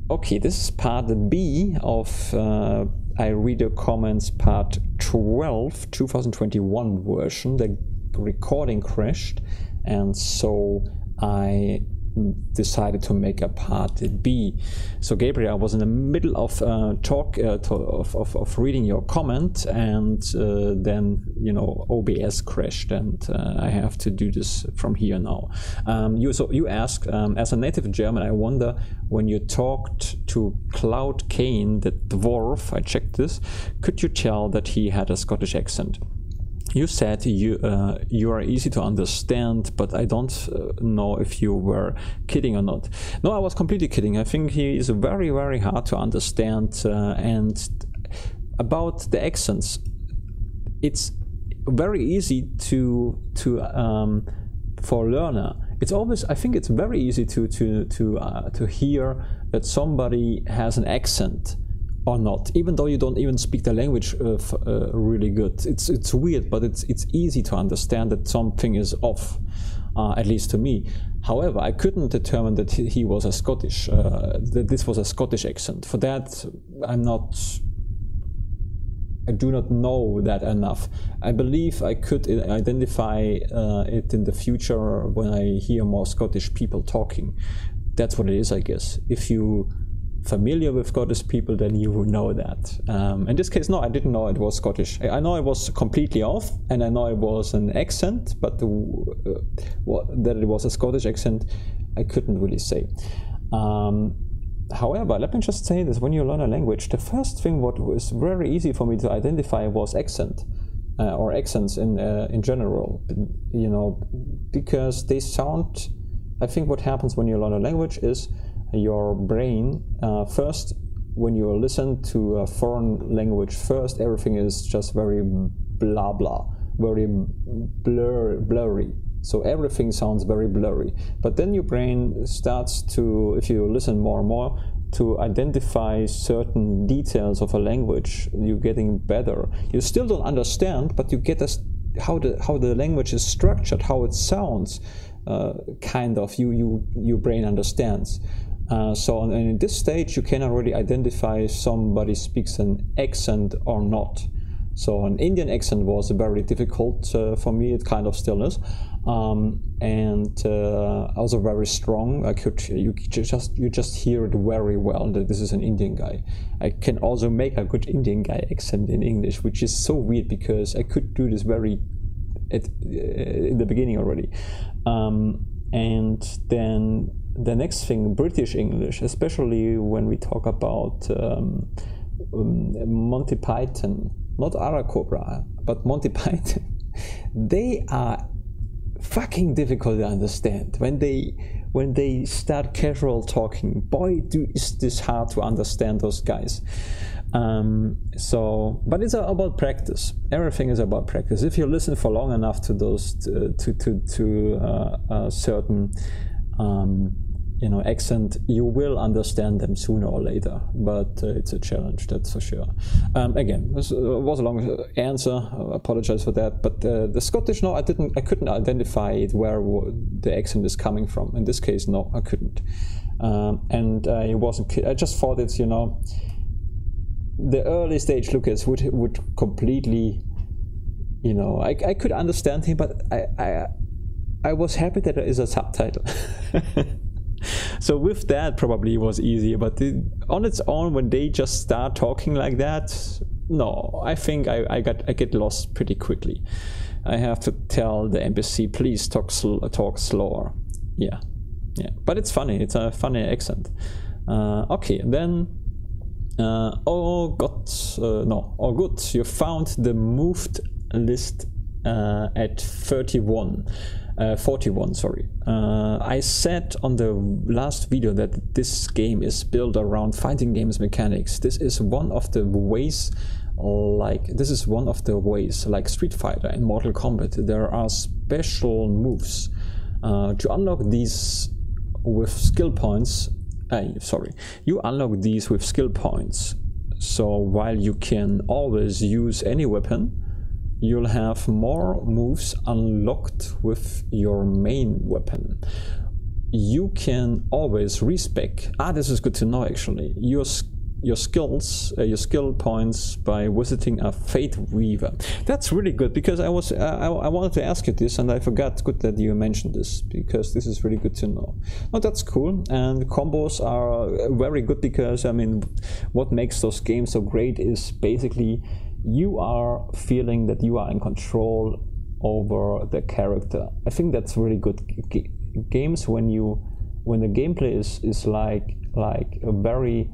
Okay, this is part B of I read your comments part 12, 2021 version. The recording crashed, and so I decided to make a part B. So Gabriel, I was in the middle of reading your comment, and then OBS crashed, and I have to do this from here now. You asked, as a native German, I wonder, when you talked to Cloud Kane, the dwarf, I checked this, could you tell that he had a Scottish accent? You said you are easy to understand, but I don't know if you were kidding or not. No, I was completely kidding. I think he is very, very hard to understand. And about the accents, it's very easy for a learner. It's always, I think it's very easy to hear that somebody has an accent or not, even though you don't even speak the language really good. It's weird, but it's easy to understand that something is off, at least to me. However, I couldn't determine that he was a Scottish, that this was a Scottish accent. For that, I do not know that enough. I believe I could identify it in the future when I hear more Scottish people talking. That's what it is, I guess. If you familiar with Scottish people, then you will know that. In this case, no, I didn't know it was Scottish. I know it was completely off, and I know it was an accent, but that it was a Scottish accent, I couldn't really say. However, let me just say this: when you learn a language, the first thing what was very easy for me to identify was accent, or accents in general. Because they sound. I think what happens when you learn a language is your brain, first, when you listen to a foreign language first, everything is just very blah blah, very blurry. So everything sounds very blurry. But then your brain starts to, if you listen more and more, to identify certain details of a language. You're getting better. You still don't understand, but you get how the language is structured, how it sounds. Kind of your brain understands. So in this stage you can already identify if somebody speaks an accent or not. So an Indian accent was very difficult for me. It kind of still is, and also very strong. You just hear it very well that this is an Indian guy. I can also make a good Indian guy accent in English, which is so weird because I could do this in the beginning already. And then the next thing, British English, especially when we talk about Monty Python, not Aracobra, but Monty Python, they are fucking difficult to understand. When they start casual talking, boy, is this hard to understand those guys. But it's about practice. Everything is about practice. If you listen for long enough to those certain accent, you will understand them sooner or later. But it's a challenge, that's for sure. Again, this was a long answer. I apologize for that. But the Scottish, no, I couldn't identify it where the accent is coming from. In this case, no, I couldn't. And it wasn't. I just thought it's the early stage Lucas would completely, I could understand him, but I was happy that there is a subtitle. So with that, probably it was easier, but on its own, when they just start talking like that, no, I think I get lost pretty quickly. I have to tell the NPC, please talk slower. Yeah, but it's funny. It's a funny accent. Okay, then. All good. You found the moved list at 41. Sorry. I said on the last video that this game is built around fighting games mechanics. This is one of the ways, like Street Fighter and Mortal Kombat. There are special moves to unlock these with skill points. You unlock these with skill points. So while you can always use any weapon, you'll have more moves unlocked with your main weapon. you can always respec. This is good to know actually. Your skills, your skill points by visiting a Fate Weaver. That's really good, because I wanted to ask you this and I forgot. Good that you mentioned this, because this is really good to know. Oh, that's cool. And combos are very good, because I mean, what makes those games so great is basically you are feeling that you are in control over the character. I think that's really good. Games when the gameplay is like a very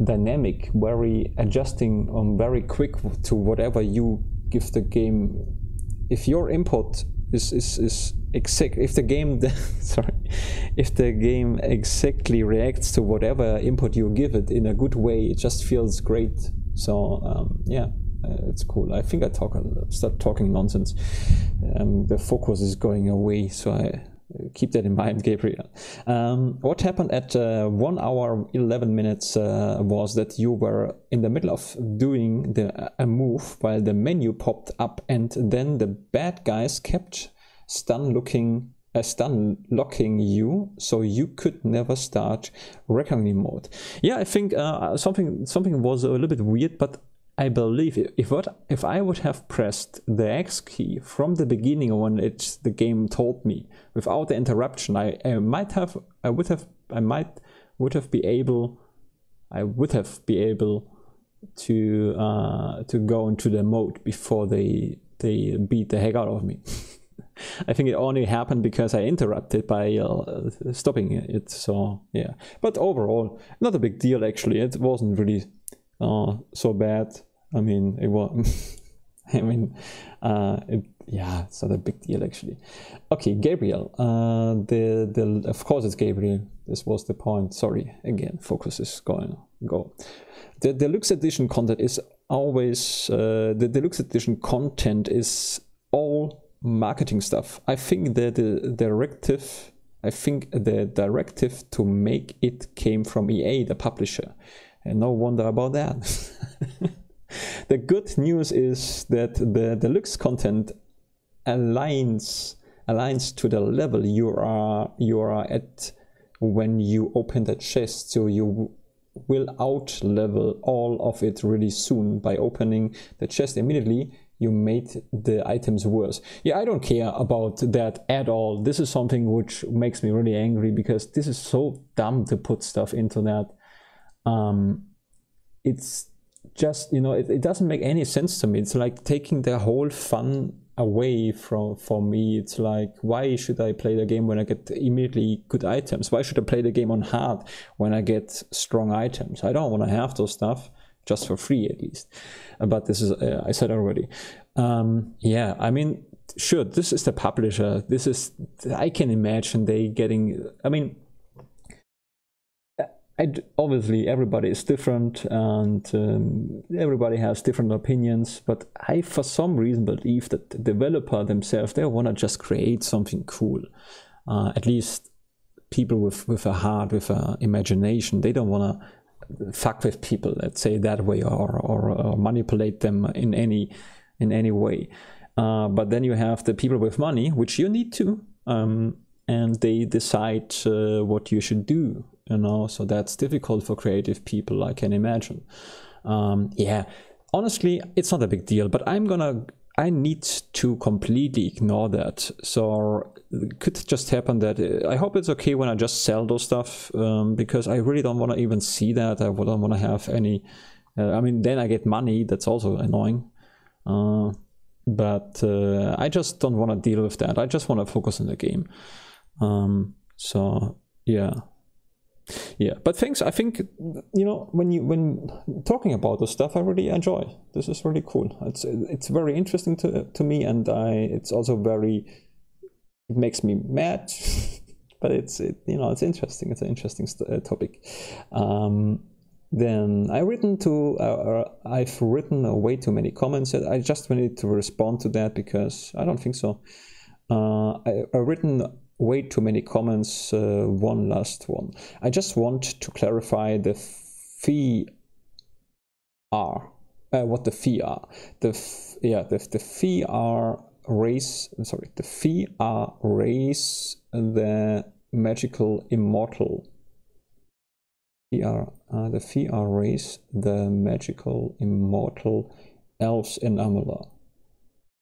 dynamic, very adjusting, very quick to whatever you give the game. If your input is exact, if the game sorry, if the game exactly reacts to whatever input you give it in a good way, it just feels great. So yeah, it's cool. I think I start talking nonsense. The focus is going away, so I keep that in mind, Gabriel. What happened at 1 hour 11 minutes was that you were in the middle of doing a move while the menu popped up, and then the bad guys kept stun locking you, so you could never start reckoning mode. Yeah, I think something was a little bit weird, but I believe if I would have pressed the X key from the beginning when the game told me without the interruption, I would have been able to go into the mode before they beat the heck out of me. I think it only happened because I interrupted by stopping it. So yeah, but overall, not a big deal actually. It wasn't really so bad. I mean, it was. Yeah, it's not a big deal actually. Okay, Gabriel. Of course it's Gabriel. This was the point. Sorry, again, focus is go. The deluxe edition content is always the deluxe edition content is all marketing stuff. I think the directive to make it came from EA, the publisher. And no wonder about that. The good news is that the deluxe content aligns to the level you are at when you open the chest, so you will out level all of it really soon. By opening the chest immediately, you made the items worse. Yeah, I don't care about that at all. This is something which makes me really angry, because this is so dumb to put stuff into that. It's just, it doesn't make any sense to me. It's like taking the whole fun away from me. It's like, why should I play the game when I get immediately good items? Why should I play the game on hard when I get strong items? I don't want to have those stuff, just for free at least. But this is, I said already. Yeah, I mean, sure, this is the publisher. I can imagine they getting, I mean, obviously everybody is different, and everybody has different opinions, but I for some reason believe that the developer themselves, they want to just create something cool. At least people with a heart, with an imagination. They don't want to fuck with people, let's say that way, or manipulate them in any way. But then you have the people with money, which you need to, and they decide what you should do. So that's difficult for creative people, I can imagine. Yeah, honestly, it's not a big deal, but I need to completely ignore that. So it could just happen that I hope it's okay when I just sell those stuff, because I really don't want to even see that. I don't want to have any, I mean, then I get money, that's also annoying. But I just don't want to deal with that. I just want to focus on the game. So yeah. Yeah, but thanks. I think, when talking about this stuff, I really enjoy. This is really cool. It's very interesting to me, and it's also it makes me mad, but it's interesting. It's an interesting topic. Then I've written way too many comments. I just wanted to respond to that, because I don't think so. I've written way too many comments. One last one. I just want to clarify the fee are. What the fee are. The fee are raise. Sorry, the fee are raise the magical immortal. The Fi'ar race, the magical immortal elves in Amalur.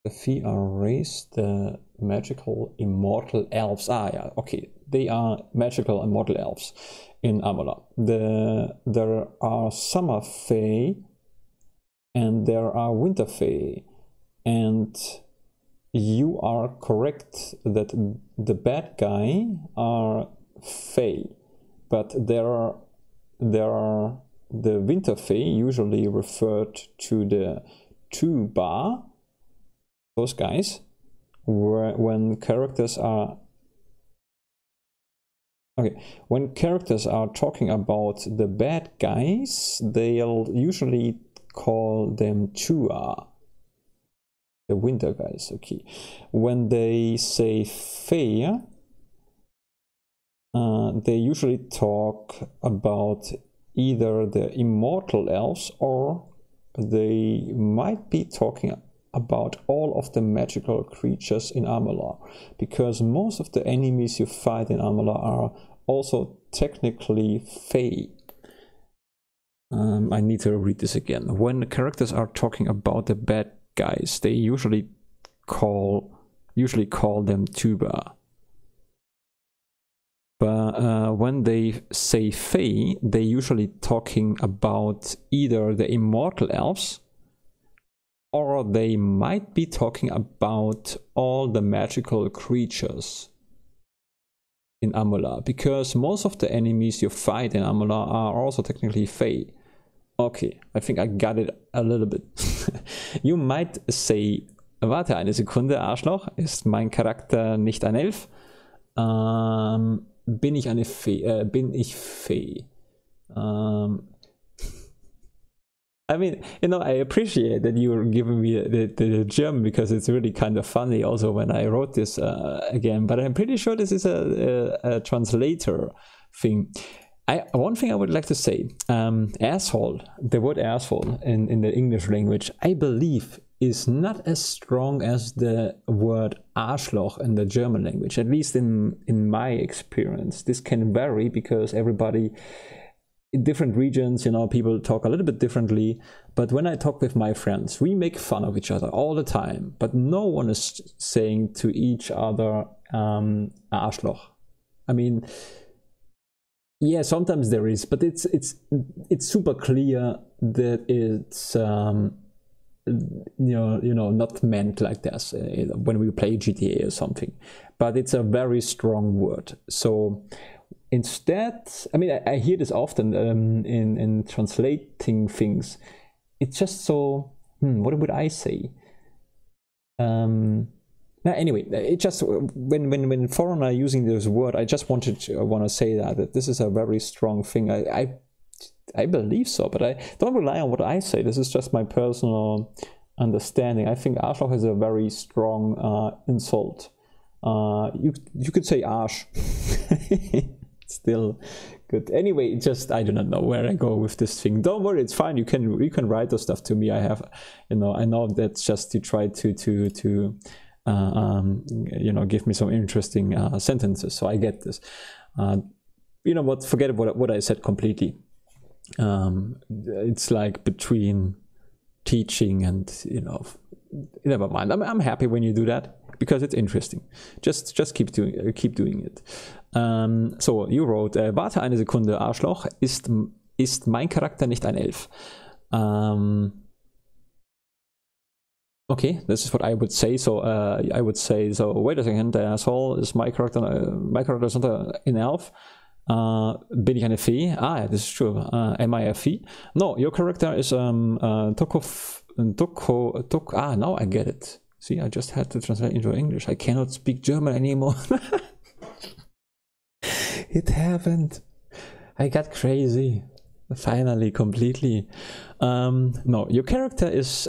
The Fi'ar race, the magical immortal elves. Ah, yeah, okay. They are magical immortal elves in Amalur. There are summer fae and there are winter fae. And you are correct that the bad guy are fae, but there are the winter fae, usually referred to the Tuba, those guys, when characters are talking about the bad guys, they'll usually call them Tua, the winter guys. Okay, when they say fae, they usually talk about either the immortal elves, or they might be talking about all of the magical creatures in Amalur, because most of the enemies you fight in Amalur are also technically fae. I need to read this again. When characters are talking about the bad guys, they usually call them Tuba. But when they say fae, they're usually talking about either the immortal elves, or they might be talking about all the magical creatures in Amalur, because most of the enemies you fight in Amalur are also technically fae. Okay, I think I got it a little bit. You might say, warte eine Sekunde, Arschloch, ist mein Charakter nicht ein Elf? Bin ich eine Fee? Bin ich Fee? I mean, you know, I appreciate that you're giving me the German, because it's really kind of funny also when I wrote this again, but I'm pretty sure this is a translator thing. One thing I would like to say, asshole, the word asshole in the English language, I believe is not as strong as the word Arschloch in the German language, at least in my experience. This can vary because everybody in different regions, you know, people talk a little bit differently. But when I talk with my friends, we make fun of each other all the time, but no one is saying to each other Arschloch. I mean, yeah, sometimes there is, but it's super clear that it's you know not meant like this when we play GTA or something, but it's a very strong word. So instead, I mean, I hear this often in translating things. It's just so what would I say? Anyway, it just when foreigner are using this word, I just want to say that this is a very strong thing. I believe so, but I don't rely on what I say. This is just my personal understanding. I think Arschloch is a very strong insult. You could say Arsch. Still good. Anyway, just I do not know where I go with this thing. Don't worry, it's fine. You can write those stuff to me. I have, you know, I know that's just to try to you know, give me some interesting sentences. So I get this. You know what? Forget about what I said completely. It's like between teaching and, you know, never mind. I'm happy when you do that because it's interesting. Just keep doing it. So you wrote, warte eine Sekunde, Arschloch, ist mein Charakter nicht ein Elf? Okay, this is what I would say. So I would say, so wait a second, asshole, is my character is not an elf? Bin ich eine Fee? Ah, this is true. Am I a fee? No, your character is now I get it. See, I just had to translate into English. I cannot speak German anymore. It happened. I got crazy. Finally, completely. No, your character is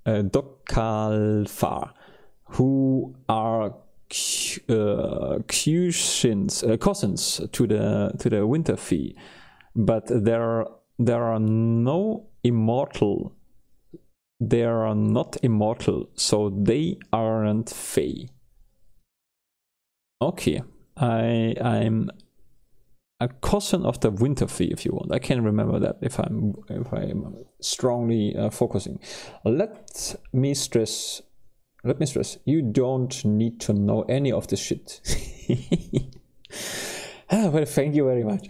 Dokalfar, who are cousins to the winter fee, but there are no immortal. They are not immortal, so they aren't fae. Okay, I'm a cousin of the Winterfee, if you want. I can't remember that if I'm strongly focusing. Let me stress, you don't need to know any of this shit. Well, thank you very much.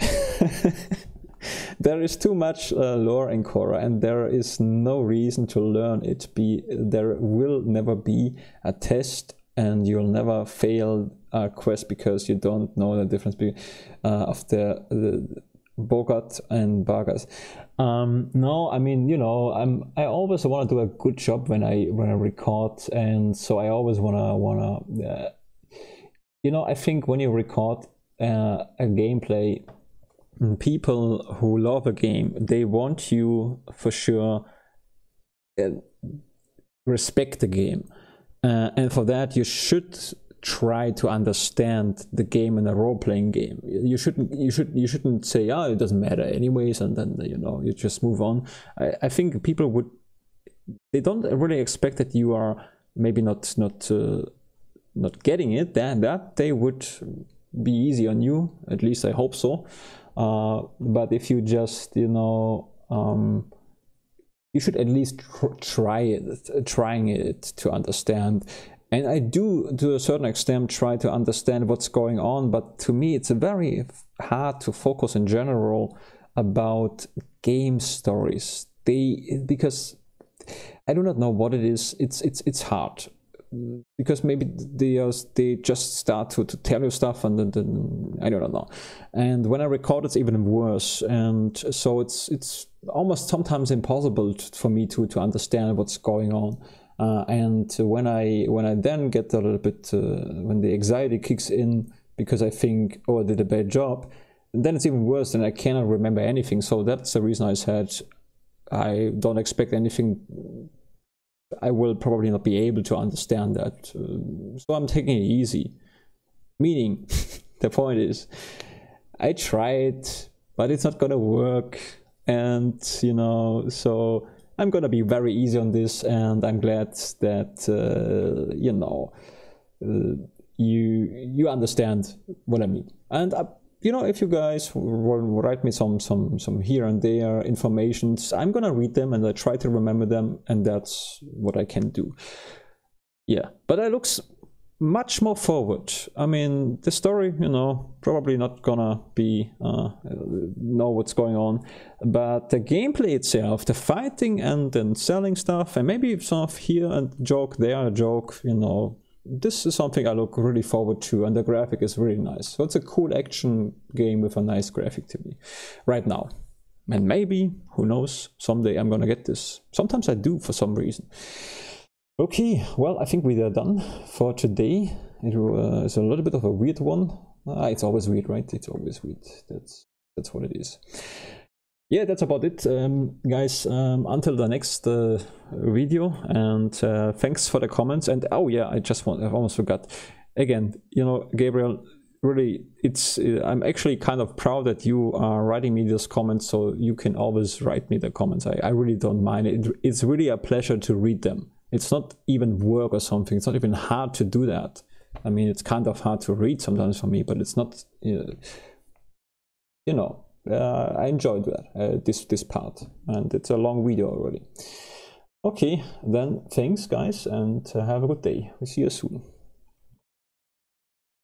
There is too much lore in Korra, and there is no reason to learn it. There will never be a test, and you'll never fail a quest because you don't know the difference of the Bogart and Bargas. No, I mean, you know, I always want to do a good job when I record, and so I always wanna you know, I think when you record a gameplay, people who love a game, they want you for sure respect the game, and for that you should try to understand the game in a role-playing game. You shouldn't say, oh, it doesn't matter anyways, and then, you know, you just move on. I think people they don't really expect that you are maybe not getting it, then that they would be easy on you. At least I hope so. But if you just, you know, you should at least trying it to understand. And I do, to a certain extent, try to understand what's going on, but to me it's very hard to focus in general about game stories. Because I do not know what it is. It's hard. Because maybe they just start to tell you stuff, and then I don't know. And when I record, it's even worse. And so it's almost sometimes impossible for me to understand what's going on. And when I then get a little bit, when the anxiety kicks in because I think, oh, I did a bad job, then it's even worse, and I cannot remember anything. So that's the reason I said I don't expect anything. I will probably not be able to understand that. So I'm taking it easy. Meaning, the point is, I tried, but it's not gonna work. And, you know, so I'm gonna be very easy on this, and I'm glad that you know, you understand what I mean. And you know, if you guys will write me some here and there informations, I'm gonna read them and I try to remember them, and that's what I can do. Yeah, but I look much more forward. I mean, the story, you know, probably not gonna be know what's going on, but the gameplay itself, the fighting and then selling stuff, and maybe some of here and joke there, a joke, you know, this is something I look really forward to, and the graphic is really nice. So it's a cool action game with a nice graphic to me right now. And maybe, who knows, someday I'm gonna get this. Sometimes I do for some reason. Okay, well, I think we are done for today. It's a little bit of a weird one. It's always weird, right? It's always weird. That's what it is. Yeah, that's about it, guys. Until the next video, and thanks for the comments. And oh yeah, I almost forgot. Again, you know, Gabriel, really, I'm actually kind of proud that you are writing me these comments, so you can always write me the comments. I really don't mind it. It's really a pleasure to read them. It's not even work or something. It's not even hard to do that. I mean, it's kind of hard to read sometimes for me, but it's not, you know, I enjoyed that, this part, and it's a long video already. Okay, then thanks guys, and have a good day. We'll see you soon.